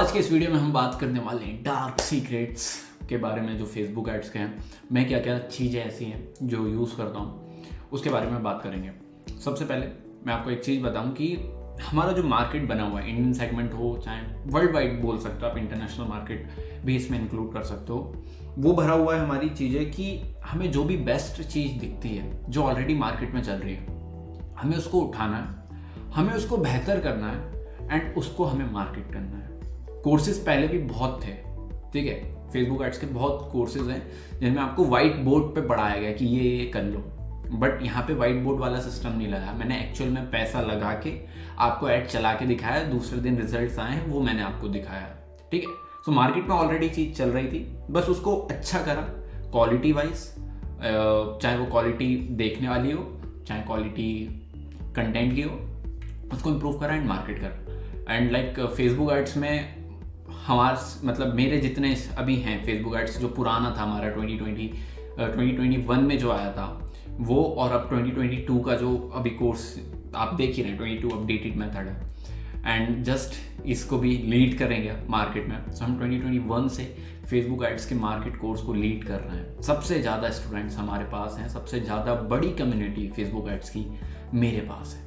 आज के इस वीडियो में हम बात करने वाले हैं डार्क सीक्रेट्स के बारे में जो फेसबुक एड्स के हैं। मैं क्या क्या चीज़ें ऐसी हैं जो यूज़ करता हूँ उसके बारे में बात करेंगे। सबसे पहले मैं आपको एक चीज़ बताऊँ कि हमारा जो मार्केट बना हुआ है, इंडियन सेगमेंट हो चाहे वर्ल्ड वाइड बोल सकते हो आप, इंटरनेशनल मार्केट भी इसमें इंक्लूड कर सकते हो, वो भरा हुआ है हमारी चीज़ें कि हमें जो भी बेस्ट चीज़ दिखती है जो ऑलरेडी मार्केट में चल रही है, हमें उसको उठाना है, हमें उसको बेहतर करना है एंड उसको हमें मार्केट करना है। कोर्सेज पहले भी बहुत थे, ठीक है, फेसबुक एड्स के बहुत कोर्सेज हैं जिनमें आपको वाइट बोर्ड पे पढ़ाया गया कि ये कर लो, बट यहाँ पे वाइट बोर्ड वाला सिस्टम नहीं लगा। मैंने एक्चुअल में पैसा लगा के आपको ऐड चला के दिखाया, दूसरे दिन रिजल्ट्स आए हैं वो मैंने आपको दिखाया, ठीक है। सो मार्केट में ऑलरेडी चीज़ चल रही थी, बस उसको अच्छा करा क्वालिटी वाइज, चाहे वो क्वालिटी देखने वाली हो चाहे क्वालिटी कंटेंट की हो, उसको इम्प्रूव करा एंड मार्केट करा। एंड लाइक फेसबुक एड्स में हमारा मतलब मेरे जितने अभी हैं फेसबुक एड्स, जो पुराना था हमारा 2021 में जो आया था वो, और अब 2022 का जो अभी कोर्स आप देख ही रहे हैं, 22 अपडेटेड मेथड है एंड जस्ट इसको भी लीड करेंगे मार्केट में। सो हम 2021 से फेसबुक एड्स के मार्केट कोर्स को लीड कर रहे हैं। सबसे ज़्यादा स्टूडेंट्स हमारे पास हैं, सबसे ज़्यादा बड़ी कम्युनिटी फेसबुक एड्स की मेरे पास है।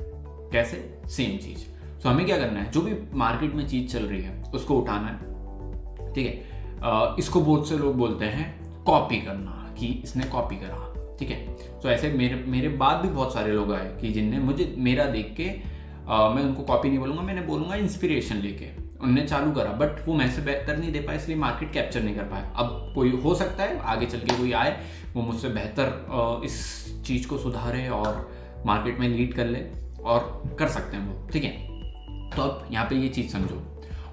कैसे? सेम चीज़। सो हमें क्या करना है, जो भी मार्केट में चीज़ चल रही है उसको उठाना है, ठीक है। इसको बहुत से लोग बोलते हैं कॉपी करना, कि इसने कॉपी करा, ठीक है। तो ऐसे मेरे बाद भी बहुत सारे लोग आए कि जिनने मुझे मेरा देख के, मैं उनको कॉपी नहीं बोलूँगा, मैंने बोलूँगा इंस्पिरेशन लेके उनने चालू करा, बट वो मैं से बेहतर नहीं दे पाए, इसलिए मार्केट कैप्चर नहीं कर पाया। अब कोई हो सकता है आगे चल के कोई आए वो मुझसे बेहतर इस चीज़ को सुधारे और मार्केट में लीड कर ले, और कर सकते हैं वो, ठीक है। तो अब यहाँ पे ये चीज़ समझो,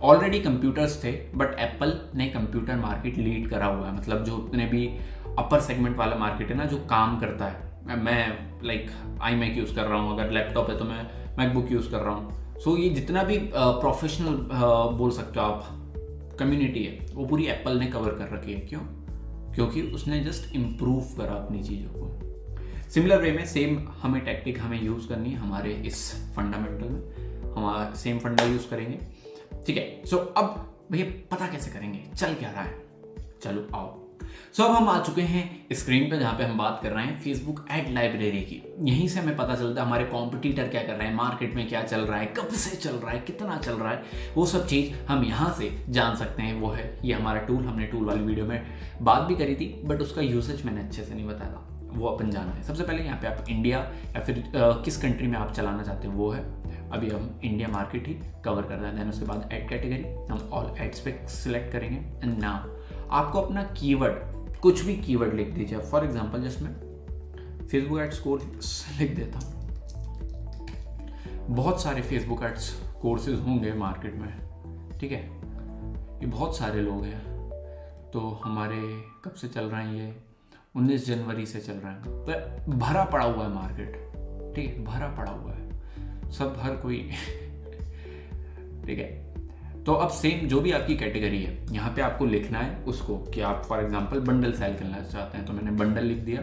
ऑलरेडी कंप्यूटर्स थे बट एप्पल ने कंप्यूटर मार्केट लीड करा हुआ है। मतलब जो उतने भी अपर सेगमेंट वाला मार्केट है ना, जो काम करता है, मैं लाइक iMac यूज़ कर रहा हूँ, अगर लैपटॉप है तो मैं मैकबुक यूज़ कर रहा हूँ। सो ये जितना भी प्रोफेशनल बोल सकते हो आप कम्युनिटी है, वो पूरी एप्पल ने कवर कर रखी है। क्यों? क्योंकि उसने जस्ट इम्प्रूव करा अपनी चीज़ों को। सिमिलर वे में सेम हमें टैक्टिक हमें यूज़ करनी है हमारे इस फंडामेंटल में, हमारा सेम फंडा यूज़ करेंगे, ठीक है। सो अब भैया पता कैसे करेंगे चल क्या रहा है, चलो आओ। सो अब हम आ चुके हैं स्क्रीन पे जहाँ पे हम बात कर रहे हैं फेसबुक एड लाइब्रेरी की। यहीं से हमें पता चलता है हमारे कॉम्पिटिटर क्या कर रहे हैं, मार्केट में क्या चल रहा है, कब से चल रहा है, कितना चल रहा है, वो सब चीज़ हम यहाँ से जान सकते हैं। वो है ये हमारा टूल। हमने टूल वाली वीडियो में बात भी करी थी, बट उसका यूसेज मैंने अच्छे से नहीं बताया था, वो अपन जानते हैं। सबसे पहले यहाँ पे आप इंडिया या फिर किस कंट्री में आप चलाना चाहते हैं वो है। अभी हम इंडिया मार्केट ही कवर कर रहे हैं। देन उसके बाद ऐड कैटेगरी, हम ऑल एड्स पे सिलेक्ट करेंगे एंड नाउ आपको अपना कीवर्ड, कुछ भी कीवर्ड लिख दीजिए। फॉर एग्जांपल जस्ट मैं फेसबुक एड्स कोर्स लिख देता हूँ। बहुत सारे फेसबुक एड्स कोर्सेज होंगे मार्केट में, ठीक है, ये बहुत सारे लोग हैं। तो हमारे कब से चल रहे हैं, ये 19 जनवरी से चल रहा है, तो भरा पड़ा हुआ है मार्केट, ठीक है, भरा पड़ा हुआ है सब, हर कोई ठीक है। तो अब सेम जो भी आपकी कैटेगरी है यहाँ पे आपको लिखना है उसको, कि आप फॉर एग्जांपल बंडल सेल करना चाहते हैं, तो मैंने बंडल लिख दिया।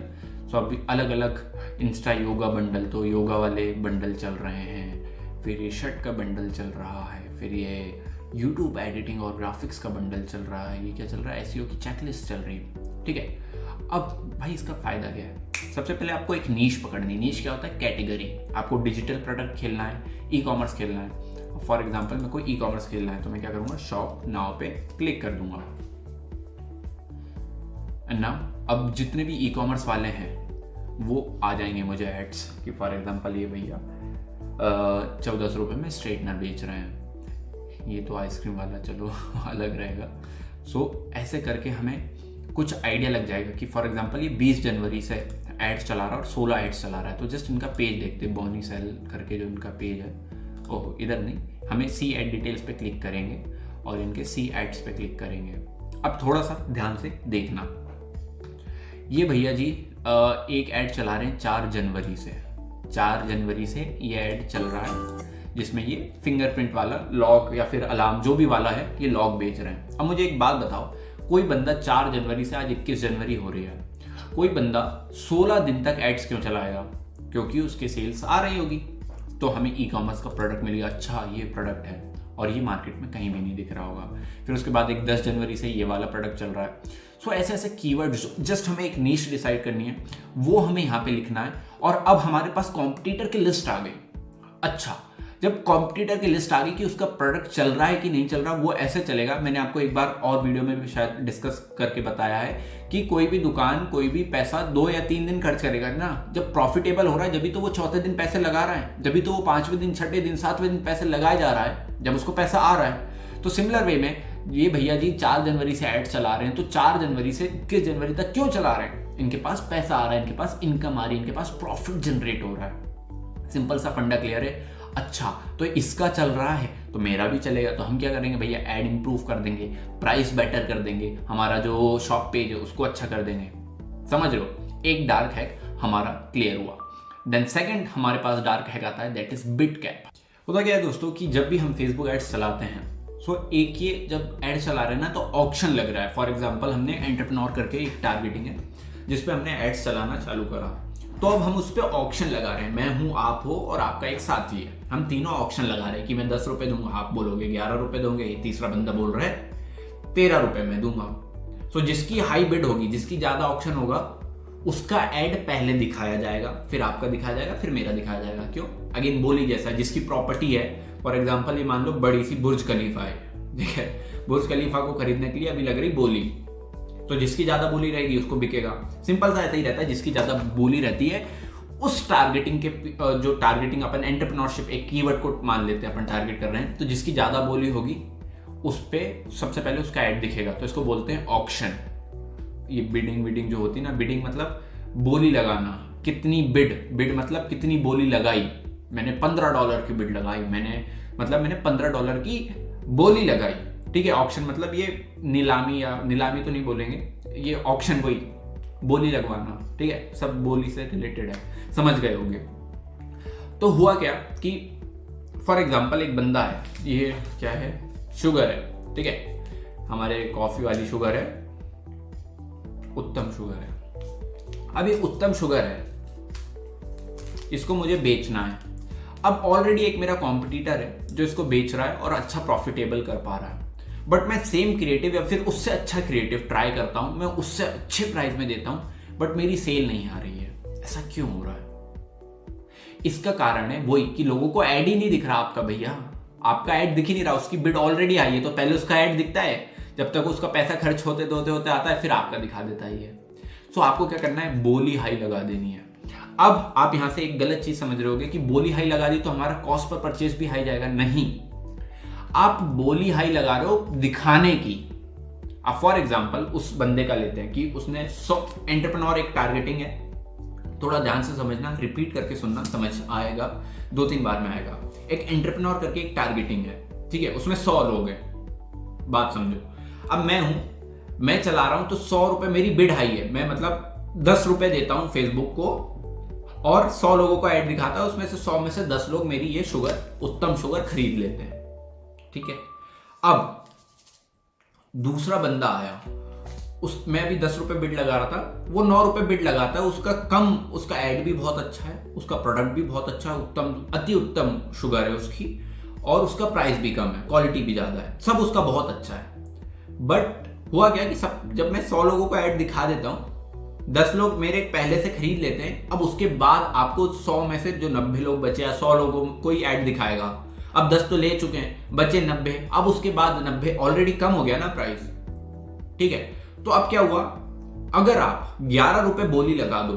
सो अभी अलग अलग इंस्टा योगा बंडल, तो योगा वाले बंडल चल रहे हैं, फिर ये शर्ट का बंडल चल रहा है, फिर ये यूट्यूब एडिटिंग और ग्राफिक्स का बंडल चल रहा है, ये क्या चल रहा है, एसईओ की चेकलिस्ट चल रही है, ठीक है। अब भाई इसका फायदा क्या है? सबसे पहले आपको एक नीश पकड़नी। नीश क्या होता है? कैटेगरी। आपको डिजिटल प्रोडक्ट खेलना है, ई कॉमर्स खेलना है। फॉर एग्जांपल मैं कोई ई कॉमर्स खेलना है तो मैं क्या करूंगा, शॉप नाउ पे क्लिक कर दूंगा एंड नाउ अब जितने भी ई कॉमर्स वाले हैं वो आ जाएंगे मुझे एड्स कि फॉर एग्जांपल ये भैया 1400 रुपये में स्ट्रेटनर बेच रहे हैं, ये तो आइसक्रीम वाला चलो अलग रहेगा। सो ऐसे करके हमें कुछ आइडिया लग जाएगा कि फॉर एग्जांपल ये 20 जनवरी से एड्स चला रहा है और 16 एड्स चला रहा है, तो जस्ट इनका पेज देखते हैं, बॉनी सेल करके जो इनका पेज है। ओह इधर नहीं, हमें सी एड डिटेल्स पे क्लिक करेंगे और इनके सी एड्स पे क्लिक करेंगे। अब थोड़ा सा ध्यान से देखना, ये भैया जी एक ऐड चला रहे हैं 4 जनवरी से। 4 जनवरी से ये ऐड चल रहा है जिसमें ये फिंगरप्रिंट वाला लॉक या फिर अलार्म जो भी वाला है, ये लॉक बेच रहे हैं। अब मुझे एक बात बताओ, कोई बंदा 4 जनवरी से आज 21 जनवरी हो रही है, कोई बंदा 16 दिन तक एड्स क्यों चलाएगा? क्योंकि उसके सेल्स आ रही होगी, तो हमें ई कॉमर्स का प्रोडक्ट मिल गया, अच्छा ये प्रोडक्ट है, और ये मार्केट में कहीं भी नहीं दिख रहा होगा। फिर उसके बाद एक 10 जनवरी से ये वाला प्रोडक्ट चल रहा है। सो ऐसे ऐसे कीवर्ड्स, जस्ट हमें एक नीश डिसाइड करनी है, वो हमें यहाँ पे लिखना है। और अब हमारे पास कॉम्पिटिटर की लिस्ट आ गई। अच्छा, जब कॉम्पिटिटर की लिस्ट आ गई कि उसका प्रोडक्ट चल रहा है कि नहीं चल रहा, वो ऐसे चलेगा। मैंने आपको एक बार और वीडियो में भी शायद डिस्कस करके बताया है कि कोई भी दुकान कोई भी पैसा 2 या 3 दिन खर्च करेगा ना, जब प्रॉफिटेबल हो रहा है जब भी तो वो चौथे दिन पैसे लगा रहा है, जब भी तो वो 5वें दिन, 6ठे दिन, 7वें दिन पैसे लगाया जा रहा है, जब उसको पैसा आ रहा है। तो सिमिलर वे में ये भैया जी 4 जनवरी से ऐड चला रहे हैं, तो 4 जनवरी से 21 जनवरी तक क्यों चला रहे हैं? इनके पास पैसा आ रहा है, इनके पास इनकम आ रही है, इनके पास प्रॉफिट जनरेट हो रहा है। सिंपल सा फंडा क्लियर है। अच्छा, तो इसका चल रहा है तो मेरा भी चलेगा। तो हम क्या करेंगे भैया, ऐड इंप्रूव कर देंगे, प्राइस बेटर कर देंगे, हमारा जो शॉप पेज है उसको अच्छा कर देंगे। समझ रहे हो? एक डार्क हैक हमारा क्लियर हुआ। देन सेकंड हमारे पास डार्क हैक आता है, दैट इज बिटकैप। होता क्या है दोस्तों कि जब भी हम फेसबुक एड्स चलाते हैं, सो एक ये जब एड चला रहे हैं ना तो ऑक्शन लग रहा है। फॉर एग्जाम्पल हमने एंटरप्रेन्योर करके एक टारगेटिंग है जिसपे हमने एड्स चलाना चालू करा, तो अब हम उस पर ऑक्शन लगा रहे हैं। मैं हूं, आप हो और आपका एक साथी है, हम तीनों ऑक्शन लगा रहे हैं कि मैं 10 रुपए दूंगा, आप बोलोगे 11 रुपए दोगे, तीसरा बंदा बोल रहा है 13 रुपए में दूंगा। तो जिसकी हाई बिड होगी, जिसकी ज्यादा ऑक्शन होगा, उसका एड पहले दिखाया जाएगा, फिर आपका दिखाया जाएगा, फिर मेरा दिखाया जाएगा। क्यों? अगेन बोली जैसा, जिसकी प्रॉपर्टी है, फॉर एग्जाम्पल ये मान लो बड़ी सी बुर्ज खलीफा है, ठीक है, बुर्ज खलीफा को खरीदने के लिए अभी लग रही बोली, तो जिसकी ज्यादा बोली रहेगी उसको बिकेगा। सिंपल सा ऐसा ही रहता है, जिसकी ज्यादा बोली रहती है उस टारगेटिंग के, जो टारगेटिंग अपन एंटरप्रेन्योरशिप एक कीवर्ड को मान लेते हैं अपन टारगेट कर रहे हैं, तो जिसकी ज्यादा बोली होगी उस पे सबसे पहले उसका ऐड दिखेगा। तो इसको बोलते हैं ऑक्शन। ये बिडिंग जो होती है ना, बिडिंग मतलब बोली लगाना, कितनी बिड मतलब कितनी बोली लगाई। मैंने $15 की बिड लगाई, मैंने 15 डॉलर की बोली लगाई, ठीक है। ऑक्शन मतलब ये नीलामी, या नीलामी तो नहीं बोलेंगे, ये ऑक्शन कोई बोली लगवाना, ठीक है, सब बोली से रिलेटेड है, समझ गए होंगे। तो हुआ क्या कि फॉर एग्जांपल एक बंदा है, ये क्या है, शुगर है, ठीक है, हमारे कॉफी वाली शुगर है, उत्तम शुगर है। अब ये उत्तम शुगर है, इसको मुझे बेचना है। अब ऑलरेडी एक मेरा कॉम्पिटिटर है जो इसको बेच रहा है और अच्छा प्रॉफिटेबल कर पा रहा है, बट मैं सेम क्रिएटिव या फिर उससे अच्छा क्रिएटिव ट्राई करता हूं, मैं उससे अच्छे प्राइस में देता हूं, बट मेरी सेल नहीं आ रही है। ऐसा क्यों हो रहा है? इसका कारण है वही कि लोगों को ऐड ही नहीं दिख रहा आपका भैया, आपका ऐड दिख ही नहीं रहा, उसकी बिड ऑलरेडी आई है तो पहले उसका ऐड दिखता है, जब तक उसका पैसा खर्च होते आता है, फिर आपका दिखा देता है ये। सो आपको क्या करना है, बोली हाई लगा देनी है। अब आप यहां से एक गलत चीज समझ रहे होगे कि बोली हाई लगा दी तो हमारा कॉस्ट पर परचेज भी हाई जाएगा। नहीं, आप बोली हाई लगा रहे हो दिखाने की। आप फॉर एग्जांपल उस बंदे का लेते हैं कि उसने एंटरप्रेन्योर एक टारगेटिंग है, थोड़ा ध्यान से समझना, रिपीट करके सुनना, समझ आएगा, 2-3 बार में आएगा। एक एंटरप्रेन्योर करके एक टारगेटिंग है, ठीक है, उसमें 100 लोग हैं, बात समझो। अब मैं हूं, मैं चला रहा हूं तो 100 रुपए मेरी बिड हाई है, मैं 10 रुपए देता हूं फेसबुक को और 100 लोगों को ऐड दिखाता है, उसमें से 100 में से 10 लोग मेरी ये शुगर, उत्तम शुगर खरीद लेते हैं, ठीक है। अब दूसरा बंदा आया, मैं अभी 10 रुपए बिड लगा रहा था, वो 9 रुपए बिड लगाता है, उसका ऐड भी बहुत अच्छा है, उसका प्रोडक्ट भी बहुत अच्छा है, उत्तम, अति उत्तम शुगर है उसकी, और उसका प्राइस भी कम है, क्वालिटी भी ज्यादा है, सब उसका बहुत अच्छा है। बट हुआ क्या कि जब मैं 100 लोगों को ऐड दिखा देता हूं, 10 लोग मेरे पहले से खरीद लेते हैं, अब उसके बाद आपको 100 में से जो 90 लोग बचे या 100 लोगों को ही ऐड दिखाएगा। अब 10 तो ले चुके हैं, बचे 90, अब उसके बाद 90 ऑलरेडी कम हो गया ना प्राइस, ठीक है। तो अब क्या हुआ, अगर आप 11 रुपए बोली लगा दो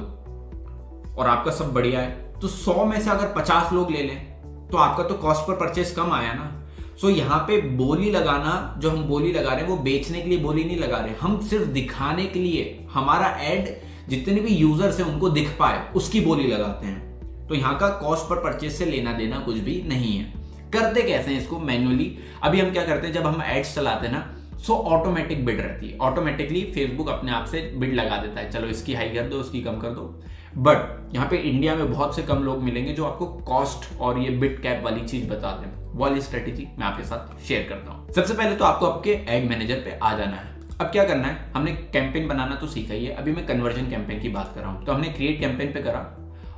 और आपका सब बढ़िया है, तो 100 में से अगर 50 लोग ले लें तो आपका तो कॉस्ट पर परचेस कम आया ना। सो यहाँ पे बोली लगाना, जो हम बोली लगा रहे हैं वो बेचने के लिए बोली नहीं लगा रहे, हम सिर्फ दिखाने के लिए, हमारा ऐड जितने भी यूजर्स हैं उनको दिख पाए उसकी बोली लगाते हैं। तो यहाँ का कॉस्ट पर परचेस से लेना देना कुछ भी नहीं है। करते कैसे हैं इसको मैन्युअली? अभी हम क्या करते हैं, जब हम एड्स चलाते हैं ना, सो ऑटोमेटिक बिड रहती है, ऑटोमेटिकली फेसबुक अपने आप से बिड लगा देता है, चलो इसकी हाई कर दो, उसकी कम कर दो। बट यहाँ पे इंडिया में बहुत से कम लोग मिलेंगे जो आपको कॉस्ट और ये बिट कैप वाली चीज बताते हैं। वाली स्ट्रेटेजी मैं आपके साथ शेयर करता हूँ। सबसे पहले तो आपको आपके एड मैनेजर पे आ जाना है। अब क्या करना है, हमने कैंपेन बनाना तो सीखा ही है, अभी मैं कन्वर्जन कैंपेन की बात कर रहा हूँ। तो हमने क्रिएट कैंपेन पे करा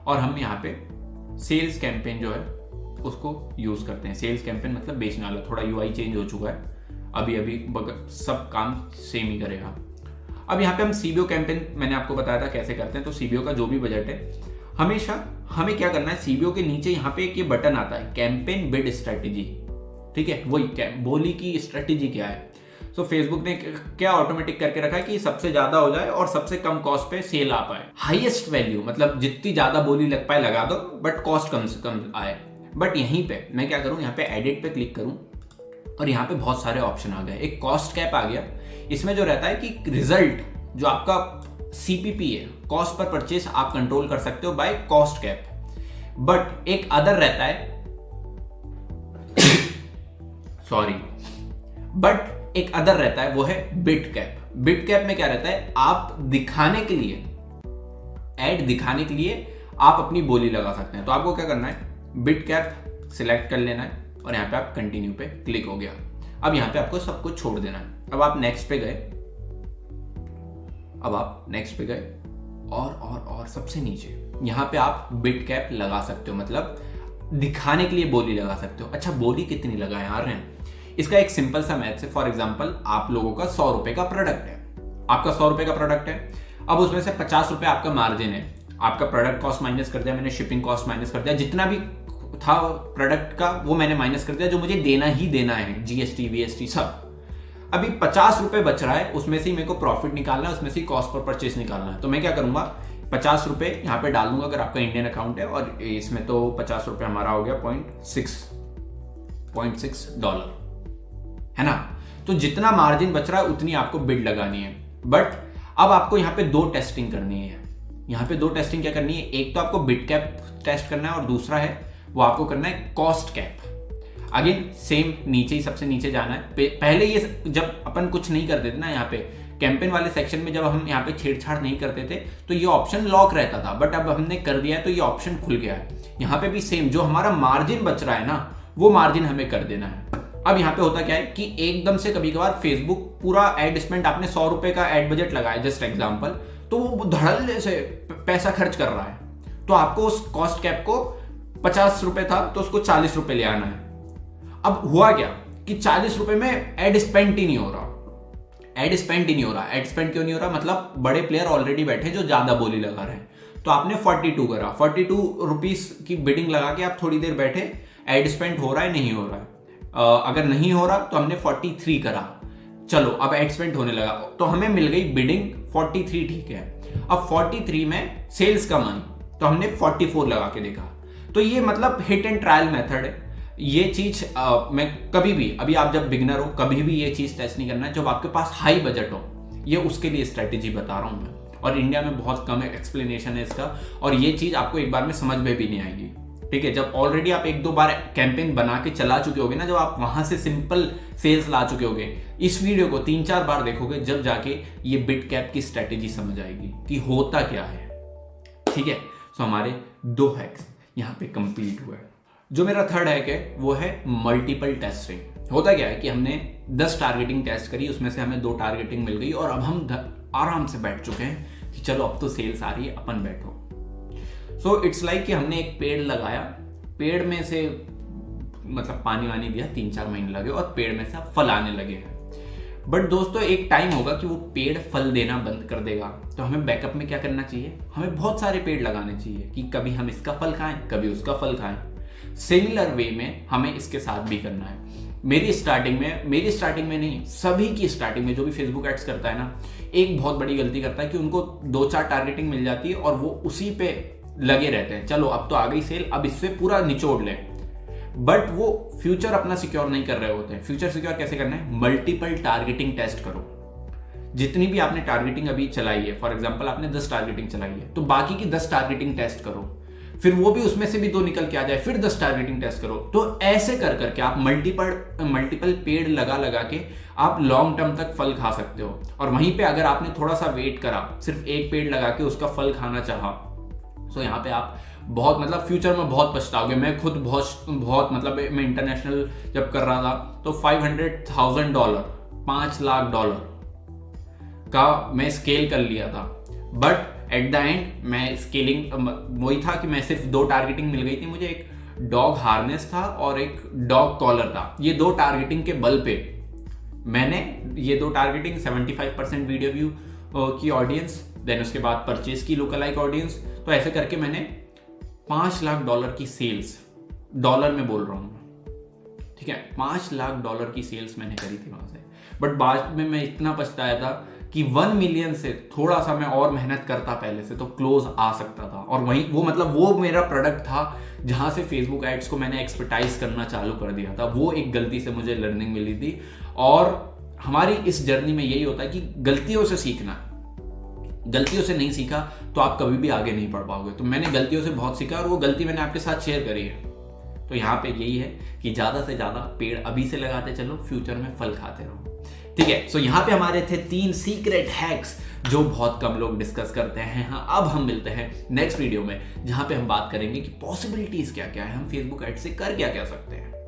और हम यहाँ पे सेल्स कैंपेन जो है उसको यूज करते हैं। सेल्स कैंपेन मतलब बेचने वाला, थोड़ा यूआई चेंज हो चुका है, अभी सब काम सेम ही करेगा। अब यहाँ पे हम सीबीओ कैंपेन मैंने आपको बताया था कैसे करते हैं। तो सीबीओ का जो भी बजट है, हमेशा हमें क्या करना है, सीबीओ के नीचे यहाँ पे एक ये बटन आता है कैंपेन बिड स्ट्रेटेजी, ठीक है, वही बोली की स्ट्रेटेजी क्या है। तो फेसबुक ने क्या ऑटोमेटिक करके रखा है कि सबसे ज्यादा हो जाए और सबसे कम कॉस्ट पे सेल आ पाए। हाईएस्ट वैल्यू मतलब जितनी ज्यादा बोली लग पाए लगा दो, बट कॉस्ट कम से कम आए। बट यहीं पे मैं क्या करूं, यहाँ पे एडिट पे क्लिक करूं और यहाँ पे बहुत सारे ऑप्शन आ गए। एक कॉस्ट कैप आ गया, इसमें जो रहता है कि रिजल्ट जो आपका सीपीपी है, कॉस्ट पर परचेस, आप कंट्रोल कर सकते हो बाय कॉस्ट कैप। बट एक अदर रहता है सॉरी, बट एक अदर रहता है, वो है बिड कैप। बिड कैप में क्या रहता है, आप दिखाने के लिए, एड दिखाने के लिए आप अपनी बोली लगा सकते हैं। तो आपको क्या करना है, बिड कैप सिलेक्ट कर लेना है और यहाँ पे आप कंटिन्यू पे क्लिक हो गया। अब यहाँ पे आपको सब कुछ छोड़ देना है। अब आप नेक्स्ट पे गए, और सबसे नीचे यहाँ पे आप बिड कैप लगा सकते हो, मतलब दिखाने के लिए बोली लगा सकते हो। अच्छा, बोली कितनी लगाए आ रहे हैं, इसका एक सिंपल सा मैथ है। फॉर एग्जांपल, आप लोगों का 100 रुपए का प्रोडक्ट है, आपका 100 रुपए का प्रोडक्ट है। अब उसमें से 50 रुपए आपका मार्जिन है, आपका प्रोडक्ट कॉस्ट माइनस कर दिया मैंने, शिपिंग कॉस्ट माइनस कर दिया, जितना भी था प्रोडक्ट का वो मैंने माइनस कर दिया, जो मुझे देना ही देना है, जीएसटी वीएसटी सब। अभी 50 रुपए बच रहा है, उसमें से ही मेरे को प्रॉफिट निकालना है, उसमें से कॉस्ट पर परचेस निकालना है। तो मैं क्या करूंगा, 50 रुपए यहाँ पे डाल दूंगा अगर आपका इंडियन अकाउंट है, और इसमें तो 50 रुपए हमारा हो गया $0.6 है ना। तो जितना मार्जिन बच रहा है उतनी आपको बिड लगानी है। बट अब आपको यहाँ पे 2 टेस्टिंग करनी है। यहाँ पे 2 टेस्टिंग क्या करनी है, एक तो आपको बिड कैप टेस्ट करना है और दूसरा है वो आपको करना है कॉस्ट कैप। अगेन सेम, नीचे ही सबसे नीचे जाना है। पहले ये जब अपन कुछ नहीं करते थे ना, यहाँ पे कैंपेन वाले सेक्शन में जब हम यहाँ पे छेड़छाड़ नहीं करते थे तो ये ऑप्शन लॉक रहता था, बट अब हमने कर दिया है तो ये ऑप्शन खुल गया है। यहाँ पे भी सेम, जो हमारा मार्जिन बच रहा है ना, वो मार्जिन हमें कर देना है। अब यहाँ पे होता क्या है कि एकदम से कभी कभार फेसबुक पूरा एड स्पेंड, आपने 100 रुपए का एड बजट लगाया जस्ट एग्जांपल, तो वो धड़ल्ले से पैसा खर्च कर रहा है, तो आपको उस कॉस्ट कैप को 50 रुपए था तो उसको 40 रुपए ले आना है। अब हुआ क्या कि 40 रुपए में एड स्पेंड ही नहीं हो रहा। एड स्पेंड क्यों नहीं हो रहा, मतलब बड़े प्लेयर ऑलरेडी बैठे जो ज्यादा बोली लगा रहे हैं। तो आपने 42 करा, 42 रुपीस की बिडिंग लगा के आप थोड़ी देर बैठे, एड स्पेंड हो रहा है नहीं हो रहा है। अगर नहीं हो रहा तो हमने 43 करा, चलो अब एड स्पेंड होने लगा, तो हमें मिल गई बिडिंग 43, ठीक है। अब 43 में सेल्स कम आई तो हमने 44 लगा के देखा। तो ये मतलब हिट एंड ट्रायल मेथड है। ये चीज मैं कभी भी, अभी आप जब बिगनर हो कभी भी ये चीज टेस्ट नहीं करना है, जब आपके पास हाई बजट हो। ये उसके लिए स्ट्रेटेजी बता रहा हूं मैं, और इंडिया में बहुत कम एक्सप्लेनेशन है इसका, और ये चीज आपको एक बार में समझ में भी नहीं आएगी, ठीक है। जब ऑलरेडी आप 1-2 बार कैंपेन बना के चला चुके होगे ना, जब आप वहां से सिंपल सेल्स ला चुके होगे, इस वीडियो को 3-4 बार देखोगे, जब जाके ये बिड कैप की स्ट्रेटेजी समझ आएगी कि होता क्या है, ठीक है। तो हमारे 2 हैक्स यहाँ पे कंप्लीट हुए। जो मेरा थर्ड हैक है वो है मल्टीपल टेस्टिंग। होता क्या है कि हमने 10 टारगेटिंग टेस्ट करी, उसमें से हमें 2 टारगेटिंग मिल गई, और अब हम आराम से बैठ चुके हैं कि चलो अब तो सेल्स आ रही है, अपन बैठो। सो इट्स लाइक कि हमने एक पेड़ लगाया, पेड़ में से मतलब पानी वानी दिया, 3-4 महीने लगे और पेड़ में से अब फल आने लगे हैं। बट दोस्तों एक टाइम होगा कि वो पेड़ फल देना बंद कर देगा, तो हमें बैकअप में क्या करना चाहिए, हमें बहुत सारे पेड़ लगाने चाहिए कि कभी हम इसका फल खाएं, कभी उसका फल खाएं। सिमिलर वे में हमें इसके साथ भी करना है। मेरी स्टार्टिंग में नहीं, सभी की स्टार्टिंग में जो भी फेसबुक एड्स करता है ना, एक बहुत बड़ी गलती करता है कि उनको 2-4 टारगेटिंग मिल जाती है और वो उसी पे लगे रहते हैं, चलो अब तो आ गई सेल, अब इससे पूरा निचोड़ लें। बट वो फ्यूचर अपना सिक्योर नहीं कर रहे होते हैं। फ्यूचर सिक्योर कैसे करना है, मल्टीपल टारगेटिंग टेस्ट करो। जितनी भी आपने टारगेटिंग अभी चलाई है, फॉर एग्जांपल आपने 10 टारगेटिंग चलाई है, तो बाकी की 10 टारगेटिंग टेस्ट करो, फिर वो भी उसमें से भी 2 निकल के आ जाए, फिर 10 टारगेटिंग टेस्ट करो। तो ऐसे कर करके आप मल्टीपल पेड़ लगा के आप लॉन्ग टर्म तक फल खा सकते हो। और वहीं पे अगर आपने थोड़ा सा वेट करा, सिर्फ एक पेड़ लगा के उसका फल खाना चाहा, तो यहाँ पे आप बहुत मतलब फ्यूचर में बहुत पछताओगे। मैं खुद बहुत मतलब मैं इंटरनेशनल जब कर रहा था तो $500,000 $5 लाख का मैं स्केल कर लिया था। बट एट द एंड मैं स्केलिंग वही था कि मैं सिर्फ 2 टारगेटिंग मिल गई थी मुझे, एक डॉग हार्नेस था और एक डॉग कॉलर था। ये दो टारगेटिंग के बल पे मैंने ये दो टारगेटिंग 75% वीडियो व्यू की ऑडियंस, देन उसके बाद परचेज की लोकलाइक ऑडियंस, तो ऐसे करके मैंने $5 लाख की सेल्स, डॉलर में बोल रहा हूँ, ठीक है, $5 लाख की सेल्स मैंने करी थी वहां से। बट बाद में मैं इतना पछताया था कि 1 मिलियन से थोड़ा सा मैं और मेहनत करता पहले से तो क्लोज आ सकता था। और वही वो मतलब वो मेरा प्रोडक्ट था जहां से फेसबुक एड्स को मैंने एक्सपर्टाइज करना चालू कर दिया था। वो एक गलती से मुझे लर्निंग मिली थी। और हमारी इस जर्नी में यही होता है कि गलतियों से सीखना। गलतियों से नहीं सीखा तो आप कभी भी आगे नहीं बढ़ पाओगे। तो मैंने गलतियों से बहुत सीखा और वो गलती मैंने आपके साथ शेयर करी है। तो यहाँ पे यही है कि ज्यादा से ज्यादा पेड़ अभी से लगाते चलो, फ्यूचर में फल खाते रहो। ठीक है, सो यहाँ पे हमारे थे 3 सीक्रेट हैक्स जो बहुत कम लोग डिस्कस करते हैं। हाँ, अब हम मिलते हैं नेक्स्ट वीडियो में जहां पे हम बात करेंगे कि पॉसिबिलिटीज क्या क्या है, हम फेसबुक एड से कर क्या क्या सकते हैं।